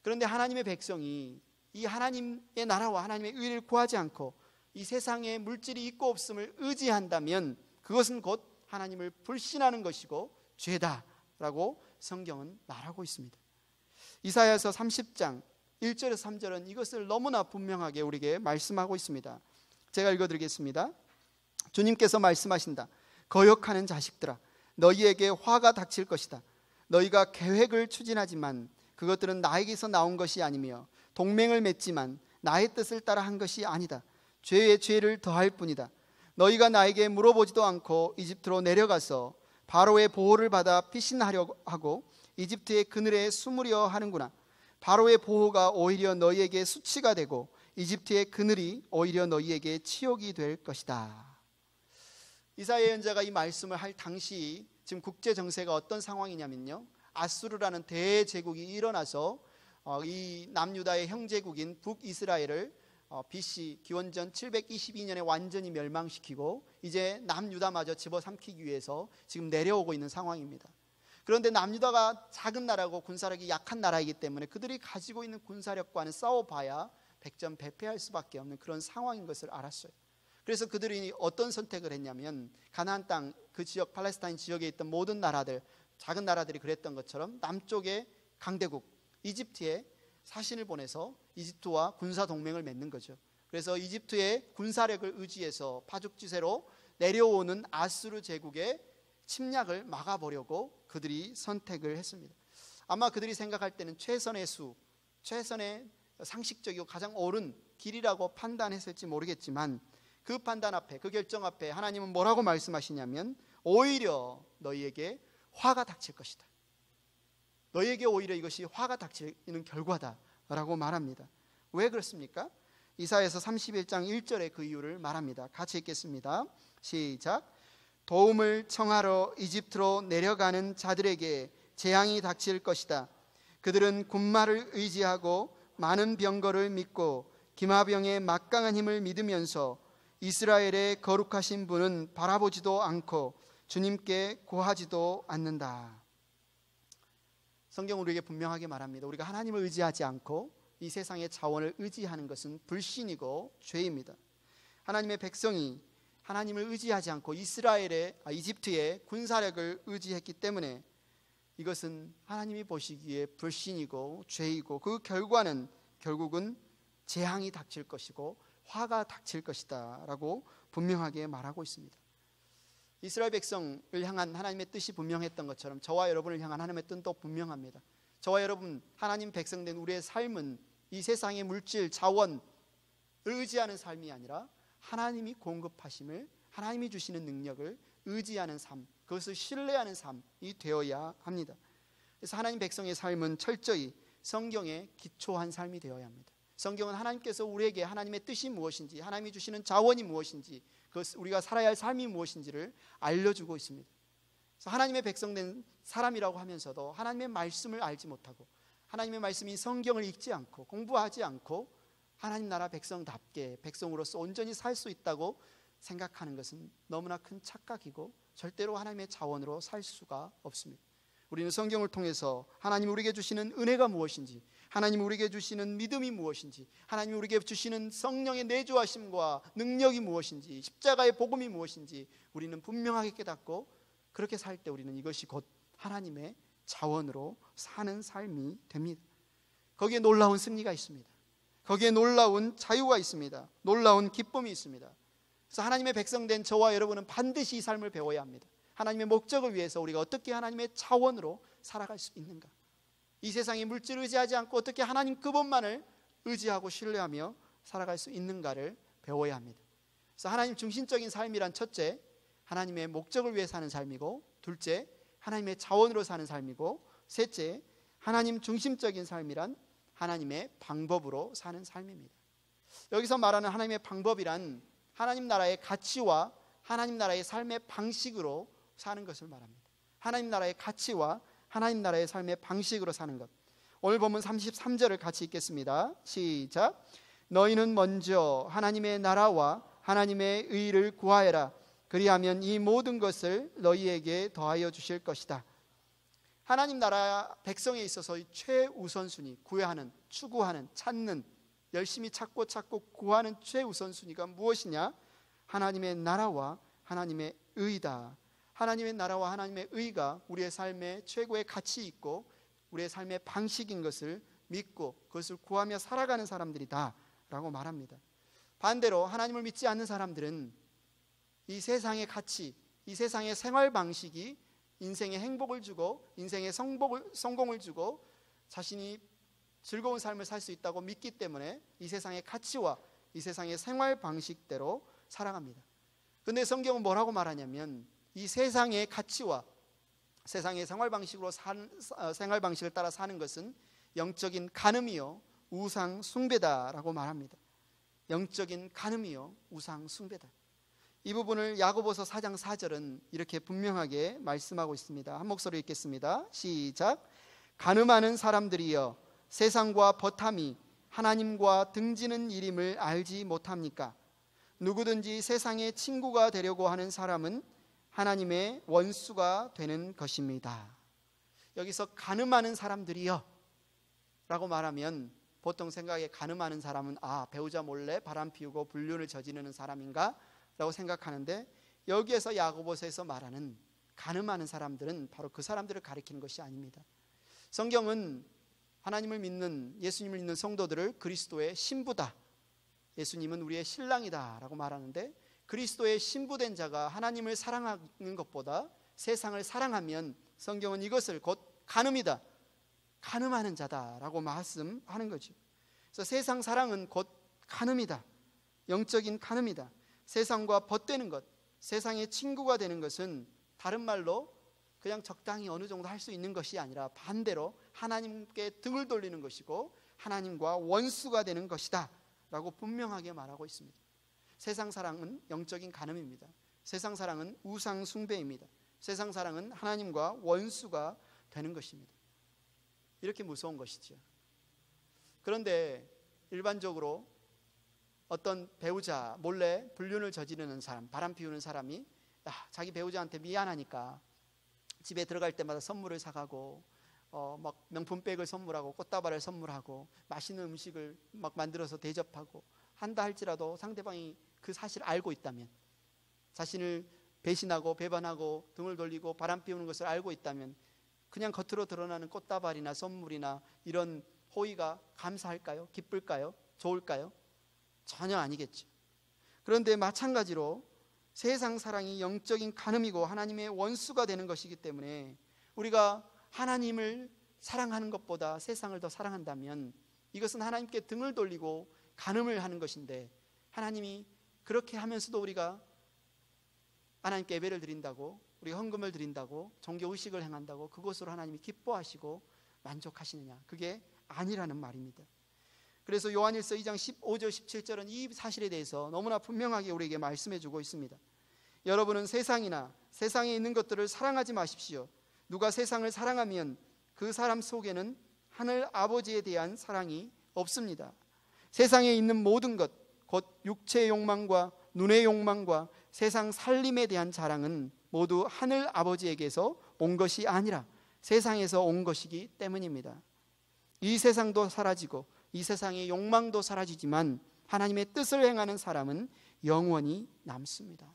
그런데 하나님의 백성이 이 하나님의 나라와 하나님의 의를 구하지 않고 이 세상에 물질이 있고 없음을 의지한다면 그것은 곧 하나님을 불신하는 것이고 죄다라고 성경은 말하고 있습니다. 이사야서 30장 1절에서 3절은 이것을 너무나 분명하게 우리에게 말씀하고 있습니다. 제가 읽어드리겠습니다. 주님께서 말씀하신다. 거역하는 자식들아, 너희에게 화가 닥칠 것이다. 너희가 계획을 추진하지만 그것들은 나에게서 나온 것이 아니며 동맹을 맺지만 나의 뜻을 따라 한 것이 아니다. 죄에 죄를 더할 뿐이다. 너희가 나에게 물어보지도 않고 이집트로 내려가서 바로의 보호를 받아 피신하려 하고 이집트의 그늘에 숨으려 하는구나. 바로의 보호가 오히려 너희에게 수치가 되고 이집트의 그늘이 오히려 너희에게 치욕이 될 것이다. 이사야 예언자가 이 말씀을 할 당시 지금 국제 정세가 어떤 상황이냐면요, 아수르라는 대제국이 일어나서 이 남유다의 형제국인 북이스라엘을 BC 기원전 722년에 완전히 멸망시키고 이제 남유다마저 집어삼키기 위해서 지금 내려오고 있는 상황입니다. 그런데 남유다가 작은 나라고 군사력이 약한 나라이기 때문에 그들이 가지고 있는 군사력과는 싸워봐야 백전백패할 수밖에 없는 그런 상황인 것을 알았어요. 그래서 그들이 어떤 선택을 했냐면, 가나안 땅 그 지역, 팔레스타인 지역에 있던 모든 나라들, 작은 나라들이 그랬던 것처럼 남쪽의 강대국 이집트에 사신을 보내서 이집트와 군사 동맹을 맺는 거죠. 그래서 이집트의 군사력을 의지해서 파죽지세로 내려오는 아수르 제국의 침략을 막아보려고 그들이 선택을 했습니다. 아마 그들이 생각할 때는 최선의 상식적이고 가장 옳은 길이라고 판단했을지 모르겠지만, 그 판단 앞에, 그 결정 앞에 하나님은 뭐라고 말씀하시냐면 오히려 너희에게 화가 닥칠 것이다. 너희에게 오히려 이것이 화가 닥치는 결과다라고 말합니다. 왜 그렇습니까? 이사야서 31장 1절에 그 이유를 말합니다. 같이 읽겠습니다. 시작. 도움을 청하러 이집트로 내려가는 자들에게 재앙이 닥칠 것이다. 그들은 군마를 의지하고 많은 병거를 믿고 기마병의 막강한 힘을 믿으면서 이스라엘의 거룩하신 분은 바라보지도 않고 주님께 구하지도 않는다. 성경은 우리에게 분명하게 말합니다. 우리가 하나님을 의지하지 않고 이 세상의 자원을 의지하는 것은 불신이고 죄입니다. 하나님의 백성이 하나님을 의지하지 않고 이집트의 군사력을 의지했기 때문에 이것은 하나님이 보시기에 불신이고 죄이고 그 결과는 결국은 재앙이 닥칠 것이고 화가 닥칠 것이다 라고 분명하게 말하고 있습니다. 이스라엘 백성을 향한 하나님의 뜻이 분명했던 것처럼 저와 여러분을 향한 하나님의 뜻도 분명합니다. 저와 여러분 하나님 백성된 우리의 삶은 이 세상의 물질 자원을 의지하는 삶이 아니라 하나님이 공급하심을, 하나님이 주시는 능력을 의지하는 삶, 그것을 신뢰하는 삶이 되어야 합니다. 그래서 하나님 백성의 삶은 철저히 성경에 기초한 삶이 되어야 합니다. 성경은 하나님께서 우리에게 하나님의 뜻이 무엇인지, 하나님이 주시는 자원이 무엇인지, 우리가 살아야 할 삶이 무엇인지를 알려주고 있습니다. 그래서 하나님의 백성된 사람이라고 하면서도 하나님의 말씀을 알지 못하고 하나님의 말씀인 성경을 읽지 않고 공부하지 않고 하나님 나라 백성답게 백성으로서 온전히 살 수 있다고 생각하는 것은 너무나 큰 착각이고 절대로 하나님의 자원으로 살 수가 없습니다. 우리는 성경을 통해서 하나님 우리에게 주시는 은혜가 무엇인지, 하나님 우리에게 주시는 믿음이 무엇인지, 하나님 우리에게 주시는 성령의 내주하심과 능력이 무엇인지, 십자가의 복음이 무엇인지 우리는 분명하게 깨닫고 그렇게 살 때 우리는 이것이 곧 하나님의 자원으로 사는 삶이 됩니다. 거기에 놀라운 승리가 있습니다. 거기에 놀라운 자유가 있습니다. 놀라운 기쁨이 있습니다. 그래서 하나님의 백성된 저와 여러분은 반드시 이 삶을 배워야 합니다. 하나님의 목적을 위해서 우리가 어떻게 하나님의 자원으로 살아갈 수 있는가, 이 세상의 물질을 의지하지 않고 어떻게 하나님 그분만을 의지하고 신뢰하며 살아갈 수 있는가를 배워야 합니다. 그래서 하나님 중심적인 삶이란 첫째, 하나님의 목적을 위해 사는 삶이고, 둘째, 하나님의 자원으로 사는 삶이고, 셋째, 하나님 중심적인 삶이란 하나님의 방법으로 사는 삶입니다. 여기서 말하는 하나님의 방법이란 하나님 나라의 가치와 하나님 나라의 삶의 방식으로 사는 것을 말합니다. 하나님 나라의 가치와 하나님 나라의 삶의 방식으로 사는 것. 오늘 본문 33절을 같이 읽겠습니다. 시작. 너희는 먼저 하나님의 나라와 하나님의 의를 구하여라. 그리하면 이 모든 것을 너희에게 더하여 주실 것이다. 하나님 나라 백성에 있어서 최우선순위, 구하는, 추구하는, 찾는, 열심히 찾고 구하는 최우선순위가 무엇이냐? 하나님의 나라와 하나님의 의다. 하나님의 나라와 하나님의 의가 우리의 삶의 최고의 가치 있고 우리의 삶의 방식인 것을 믿고 그것을 구하며 살아가는 사람들이다 라고 말합니다. 반대로 하나님을 믿지 않는 사람들은 이 세상의 가치, 이 세상의 생활 방식이 인생의 행복을 주고 인생의 성공을 주고 자신이 즐거운 삶을 살 수 있다고 믿기 때문에 이 세상의 가치와 이 세상의 생활 방식대로 살아갑니다. 그런데 성경은 뭐라고 말하냐면 이 세상의 가치와 세상의 생활 방식을 따라 사는 것은 영적인 간음이요 우상 숭배다라고 말합니다. 영적인 간음이요 우상 숭배다. 이 부분을 야고보서 4장 4절은 이렇게 분명하게 말씀하고 있습니다. 한 목소리 읽겠습니다. 시작. 간음하는 사람들이여 세상과 버탐이 하나님과 등지는 일임을 알지 못합니까? 누구든지 세상의 친구가 되려고 하는 사람은 하나님의 원수가 되는 것입니다. 여기서 간음하는 사람들이여 라고 말하면 보통 생각에 간음하는 사람은 배우자 몰래 바람 피우고 불륜을 저지르는 사람인가? 라고 생각하는데 여기에서 야고보서에서 말하는 간음하는 사람들은 바로 그 사람들을 가리키는 것이 아닙니다. 성경은 하나님을 믿는, 예수님을 믿는 성도들을 그리스도의 신부다, 예수님은 우리의 신랑이다 라고 말하는데 그리스도의 신부된 자가 하나님을 사랑하는 것보다 세상을 사랑하면 성경은 이것을 곧 간음이다, 간음하는 자다라고 말씀하는 거죠. 그래서 세상 사랑은 곧 간음이다, 영적인 간음이다. 세상과 벗되는 것, 세상의 친구가 되는 것은 다른 말로 그냥 적당히 어느 정도 할 수 있는 것이 아니라 반대로 하나님께 등을 돌리는 것이고 하나님과 원수가 되는 것이다 라고 분명하게 말하고 있습니다. 세상 사랑은 영적인 간음입니다. 세상 사랑은 우상 숭배입니다. 세상 사랑은 하나님과 원수가 되는 것입니다. 이렇게 무서운 것이죠. 그런데 일반적으로 어떤 배우자 몰래 불륜을 저지르는 사람, 바람 피우는 사람이 자기 배우자한테 미안하니까 집에 들어갈 때마다 선물을 사가고 막 명품백을 선물하고 꽃다발을 선물하고 맛있는 음식을 막 만들어서 대접하고 한다 할지라도 상대방이 그 사실을 알고 있다면, 자신을 배신하고 배반하고 등을 돌리고 바람 피우는 것을 알고 있다면 그냥 겉으로 드러나는 꽃다발이나 선물이나 이런 호의가 감사할까요? 기쁠까요? 좋을까요? 전혀 아니겠죠. 그런데 마찬가지로 세상 사랑이 영적인 간음이고 하나님의 원수가 되는 것이기 때문에 우리가 하나님을 사랑하는 것보다 세상을 더 사랑한다면 이것은 하나님께 등을 돌리고 간음을 하는 것인데, 하나님이 그렇게 하면서도 우리가 하나님께 예배를 드린다고, 우리가 헌금을 드린다고, 종교의식을 행한다고 그것으로 하나님이 기뻐하시고 만족하시느냐? 그게 아니라는 말입니다. 그래서 요한일서 2장 15절 17절은 이 사실에 대해서 너무나 분명하게 우리에게 말씀해 주고 있습니다. 여러분은 세상이나 세상에 있는 것들을 사랑하지 마십시오. 누가 세상을 사랑하면 그 사람 속에는 하늘 아버지에 대한 사랑이 없습니다. 세상에 있는 모든 것, 곧 육체의 욕망과 눈의 욕망과 세상 살림에 대한 자랑은 모두 하늘 아버지에게서 온 것이 아니라 세상에서 온 것이기 때문입니다. 이 세상도 사라지고 이 세상의 욕망도 사라지지만 하나님의 뜻을 행하는 사람은 영원히 남습니다.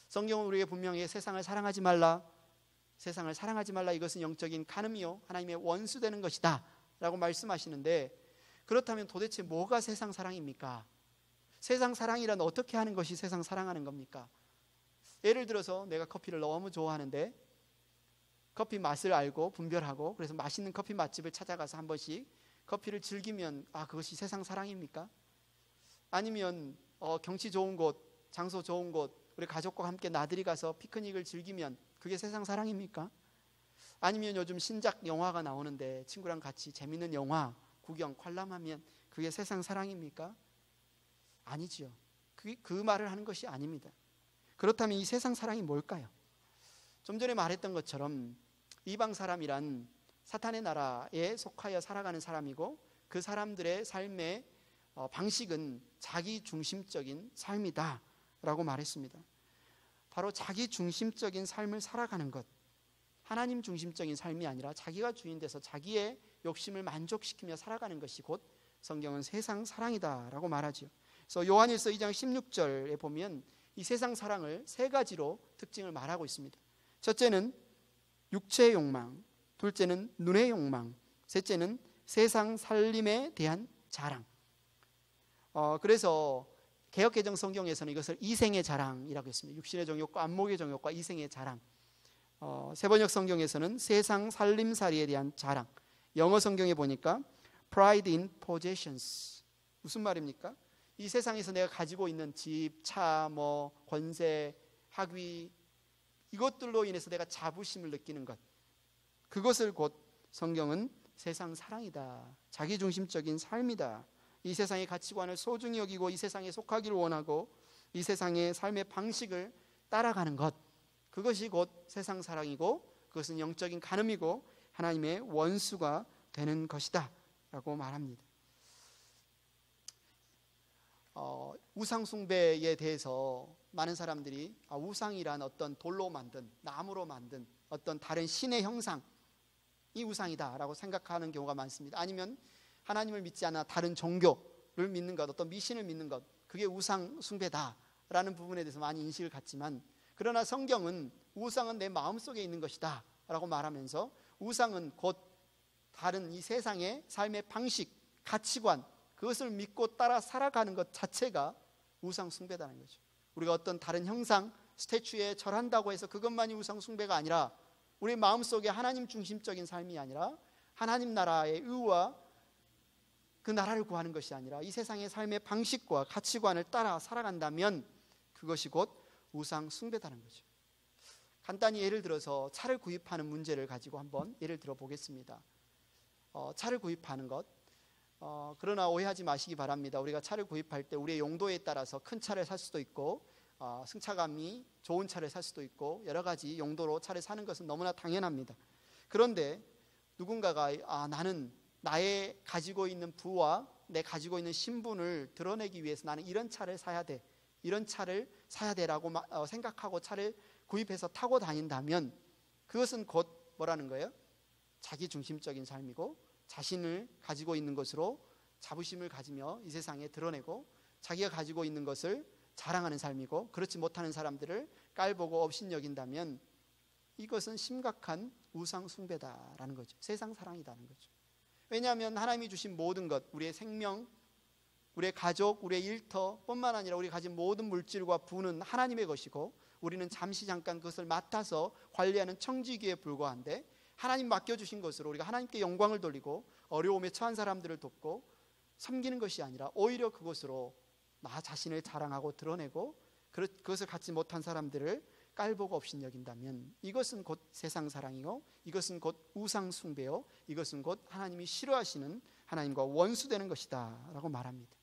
성경은 우리에게 분명히 세상을 사랑하지 말라, 세상을 사랑하지 말라, 이것은 영적인 간음이요 하나님의 원수되는 것이다 라고 말씀하시는데, 그렇다면 도대체 뭐가 세상 사랑입니까? 세상 사랑이란 어떻게 하는 것이 세상 사랑하는 겁니까? 예를 들어서 내가 커피를 너무 좋아하는데 커피 맛을 알고 분별하고 그래서 맛있는 커피 맛집을 찾아가서 한 번씩 커피를 즐기면 그것이 세상 사랑입니까? 아니면 경치 좋은 곳, 장소 좋은 곳, 우리 가족과 함께 나들이 가서 피크닉을 즐기면 그게 세상 사랑입니까? 아니면 요즘 신작 영화가 나오는데 친구랑 같이 재밌는 영화 구경 관람하면 그게 세상 사랑입니까? 아니지요. 그 말을 하는 것이 아닙니다. 그렇다면 이 세상 사랑이 뭘까요? 좀 전에 말했던 것처럼 이방 사람이란 사탄의 나라에 속하여 살아가는 사람이고 그 사람들의 삶의 방식은 자기 중심적인 삶이다 라고 말했습니다. 바로 자기 중심적인 삶을 살아가는 것, 하나님 중심적인 삶이 아니라 자기가 주인 돼서 자기의 욕심을 만족시키며 살아가는 것이 곧 성경은 세상 사랑이다 라고 말하죠. 그래서 요한일서 2장 16절에 보면 이 세상 사랑을 세 가지로 특징을 말하고 있습니다. 첫째는 육체의 욕망, 둘째는 눈의 욕망, 셋째는 세상 살림에 대한 자랑. 그래서 개역개정 성경에서는 이것을 이생의 자랑이라고 했습니다. 육신의 정욕과 안목의 정욕과 이생의 자랑. 세번역 성경에서는 세상 살림살이에 대한 자랑. 영어 성경에 보니까 pride in possessions. 무슨 말입니까? 이 세상에서 내가 가지고 있는 집, 차, 권세, 학위, 이것들로 인해서 내가 자부심을 느끼는 것, 그것을 곧 성경은 세상 사랑이다, 자기중심적인 삶이다, 이 세상의 가치관을 소중히 여기고 이 세상에 속하기를 원하고 이 세상의 삶의 방식을 따라가는 것, 그것이 곧 세상 사랑이고 그것은 영적인 간음이고 하나님의 원수가 되는 것이다 라고 말합니다. 우상 숭배에 대해서 많은 사람들이 우상이란 어떤 돌로 만든, 나무로 만든 어떤 다른 신의 형상이 우상이다 라고 생각하는 경우가 많습니다. 아니면 하나님을 믿지 않아 다른 종교를 믿는 것, 어떤 미신을 믿는 것, 그게 우상 숭배다 라는 부분에 대해서 많이 인식을 갖지만, 그러나 성경은 우상은 내 마음속에 있는 것이다 라고 말하면서 우상은 곧 다른 이 세상의 삶의 방식, 가치관, 그것을 믿고 따라 살아가는 것 자체가 우상 숭배다는 거죠. 우리가 어떤 다른 형상, 스태츄에 절한다고 해서 그것만이 우상 숭배가 아니라 우리 마음속에 하나님 중심적인 삶이 아니라 하나님 나라의 의와 그 나라를 구하는 것이 아니라 이 세상의 삶의 방식과 가치관을 따라 살아간다면 그것이 곧 우상 숭배다는 거죠. 간단히 예를 들어서 차를 구입하는 문제를 가지고 한번 예를 들어 보겠습니다. 차를 구입하는 것, 그러나 오해하지 마시기 바랍니다. 우리가 차를 구입할 때 우리의 용도에 따라서 큰 차를 살 수도 있고 승차감이 좋은 차를 살 수도 있고 여러 가지 용도로 차를 사는 것은 너무나 당연합니다. 그런데 누군가가 나는 나의 가지고 있는 부와 내 가지고 있는 신분을 드러내기 위해서 나는 이런 차를 사야 돼, 이런 차를 사야 돼라고 생각하고 차를 구입해서 타고 다닌다면 그것은 곧 뭐라는 거예요? 자기중심적인 삶이고 자신을 가지고 있는 것으로 자부심을 가지며 이 세상에 드러내고 자기가 가지고 있는 것을 자랑하는 삶이고, 그렇지 못하는 사람들을 깔보고 업신여긴다면 이것은 심각한 우상 숭배다라는 거죠. 세상 사랑이라는 거죠. 왜냐하면 하나님이 주신 모든 것, 우리의 생명, 우리의 가족, 우리의 일터 뿐만 아니라 우리가 가진 모든 물질과 부는 하나님의 것이고 우리는 잠시 잠깐 그것을 맡아서 관리하는 청지기에 불과한데, 하나님 맡겨주신 것으로 우리가 하나님께 영광을 돌리고 어려움에 처한 사람들을 돕고 섬기는 것이 아니라 오히려 그것으로 나 자신을 자랑하고 드러내고 그것을 갖지 못한 사람들을 깔보고 업신여긴다면 이것은 곧 세상 사랑이요, 이것은 곧 우상 숭배요, 이것은 곧 하나님이 싫어하시는 하나님과 원수되는 것이다 라고 말합니다.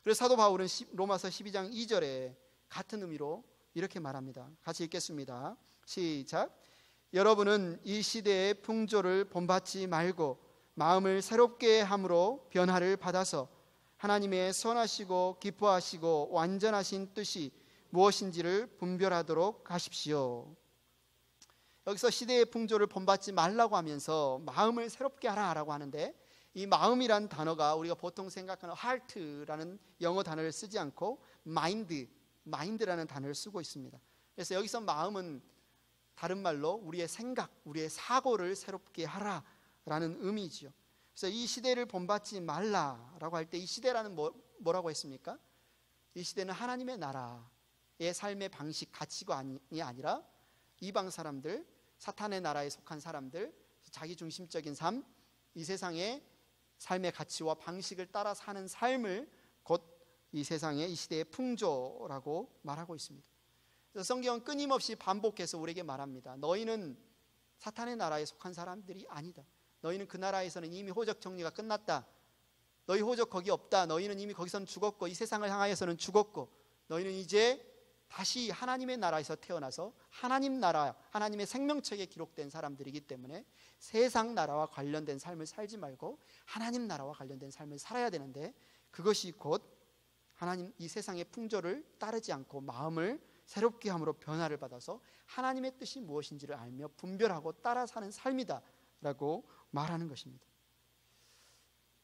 그래서 사도 바울은 로마서 12장 2절에 같은 의미로 이렇게 말합니다. 같이 읽겠습니다. 시작. 여러분은 이 시대의 풍조를 본받지 말고 마음을 새롭게 함으로 변화를 받아서 하나님의 선하시고 기뻐하시고 완전하신 뜻이 무엇인지를 분별하도록 하십시오. 여기서 시대의 풍조를 본받지 말라고 하면서 마음을 새롭게 하라라고 하는데, 이 마음이란 단어가 우리가 보통 생각하는 heart라는 영어 단어를 쓰지 않고 mind라는 단어를 쓰고 있습니다. 그래서 여기서 마음은 다른 말로 우리의 생각, 우리의 사고를 새롭게 하라라는 의미지요. 그래서 이 시대를 본받지 말라라고 할 때 이 시대라는 뭐라고 했습니까? 이 시대는 하나님의 나라의 삶의 방식, 가치관이 아니라 이방 사람들, 사탄의 나라에 속한 사람들, 자기중심적인 삶, 이 세상의 삶의 가치와 방식을 따라 사는 삶을 곧 이 세상의 이 시대의 풍조라고 말하고 있습니다. 그래서 성경은 끊임없이 반복해서 우리에게 말합니다. 너희는 사탄의 나라에 속한 사람들이 아니다. 너희는 그 나라에서는 이미 호적 정리가 끝났다. 너희 호적 거기 없다. 너희는 이미 거기서는 죽었고 이 세상을 향하여서는 죽었고 너희는 이제 다시 하나님의 나라에서 태어나서 하나님 나라, 하나님의 생명책에 기록된 사람들이기 때문에 세상 나라와 관련된 삶을 살지 말고 하나님 나라와 관련된 삶을 살아야 되는데, 그것이 곧 하나님 이 세상의 풍조를 따르지 않고 마음을 새롭게 함으로 변화를 받아서 하나님의 뜻이 무엇인지를 알며 분별하고 따라 사는 삶이다 라고 말하는 것입니다.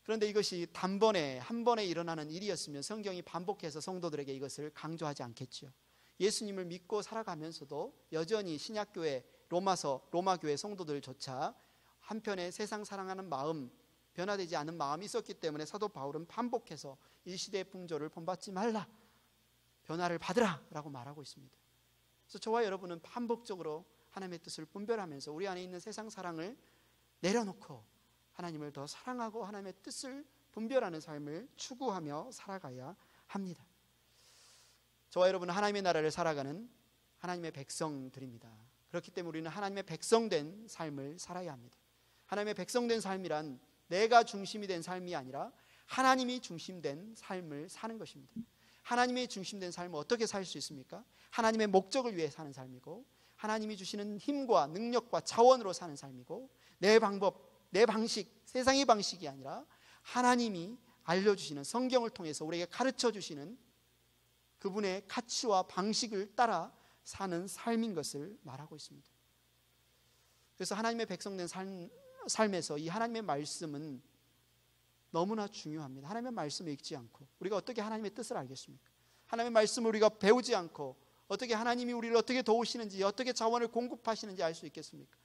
그런데 이것이 단번에 한 번에 일어나는 일이었으면 성경이 반복해서 성도들에게 이것을 강조하지 않겠지요. 예수님을 믿고 살아가면서도 여전히 신약교회 로마 교회 성도들조차 한편에 세상 사랑하는 마음, 변화되지 않은 마음이 있었기 때문에 사도 바울은 반복해서 이 시대의 풍조를 본받지 말라, 변화를 받으라 라고 말하고 있습니다. 그래서 저와 여러분은 반복적으로 하나님의 뜻을 분별하면서 우리 안에 있는 세상 사랑을 내려놓고 하나님을 더 사랑하고 하나님의 뜻을 분별하는 삶을 추구하며 살아가야 합니다. 저와 여러분은 하나님의 나라를 살아가는 하나님의 백성들입니다. 그렇기 때문에 우리는 하나님의 백성된 삶을 살아야 합니다. 하나님의 백성된 삶이란 내가 중심이 된 삶이 아니라 하나님이 중심된 삶을 사는 것입니다. 하나님의 중심된 삶을 어떻게 살 수 있습니까? 하나님의 목적을 위해 사는 삶이고 하나님이 주시는 힘과 능력과 자원으로 사는 삶이고 내 방법, 내 방식, 세상의 방식이 아니라 하나님이 알려주시는 성경을 통해서 우리에게 가르쳐 주시는 그분의 가치와 방식을 따라 사는 삶인 것을 말하고 있습니다. 그래서 하나님의 백성된 삶에서 이 하나님의 말씀은 너무나 중요합니다. 하나님의 말씀을 읽지 않고 우리가 어떻게 하나님의 뜻을 알겠습니까? 하나님의 말씀을 우리가 배우지 않고 어떻게 하나님이 우리를 어떻게 도우시는지, 어떻게 자원을 공급하시는지 알 수 있겠습니까?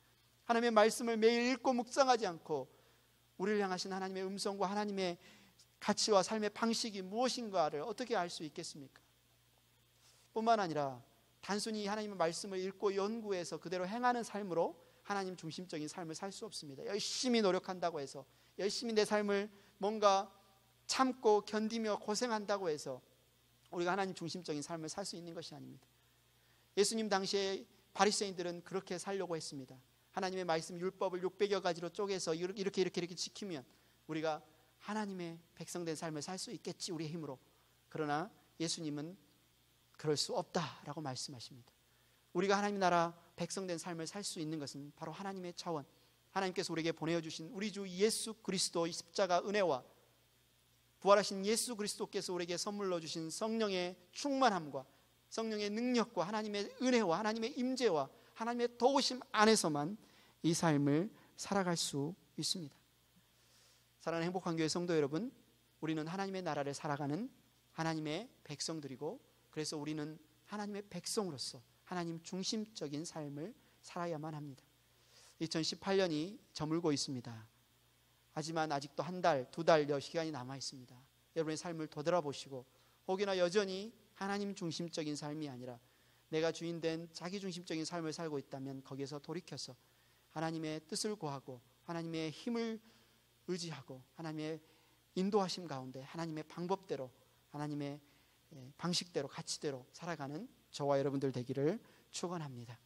하나님의 말씀을 매일 읽고 묵상하지 않고 우리를 향하신 하나님의 음성과 하나님의 가치와 삶의 방식이 무엇인가를 어떻게 알 수 있겠습니까? 뿐만 아니라 단순히 하나님의 말씀을 읽고 연구해서 그대로 행하는 삶으로 하나님 중심적인 삶을 살 수 없습니다. 열심히 노력한다고 해서, 열심히 내 삶을 뭔가 참고 견디며 고생한다고 해서 우리가 하나님 중심적인 삶을 살 수 있는 것이 아닙니다. 예수님 당시에 바리새인들은 그렇게 살려고 했습니다. 하나님의 말씀 율법을 600여 가지로 쪼개서 이렇게 지키면 우리가 하나님의 백성된 삶을 살 수 있겠지, 우리의 힘으로. 그러나 예수님은 그럴 수 없다라고 말씀하십니다. 우리가 하나님 나라 백성된 삶을 살 수 있는 것은 바로 하나님의 차원, 하나님께서 우리에게 보내주신 우리 주 예수 그리스도의 십자가 은혜와 부활하신 예수 그리스도께서 우리에게 선물로 주신 성령의 충만함과 성령의 능력과 하나님의 은혜와 하나님의 임재와 하나님의 도우심 안에서만 이 삶을 살아갈 수 있습니다. 사랑하는 행복한 교회 성도 여러분, 우리는 하나님의 나라를 살아가는 하나님의 백성들이고, 그래서 우리는 하나님의 백성으로서 하나님 중심적인 삶을 살아야만 합니다. 2018년이 저물고 있습니다. 하지만 아직도 한 달, 두 달여 시간이 남아 있습니다. 여러분의 삶을 되돌아보시고 혹여나 여전히 하나님 중심적인 삶이 아니라 내가 주인된 자기 중심적인 삶을 살고 있다면 거기에서 돌이켜서 하나님의 뜻을 구하고 하나님의 힘을 의지하고 하나님의 인도하심 가운데 하나님의 방법대로 하나님의 방식대로 가치대로 살아가는 저와 여러분들 되기를 축원합니다.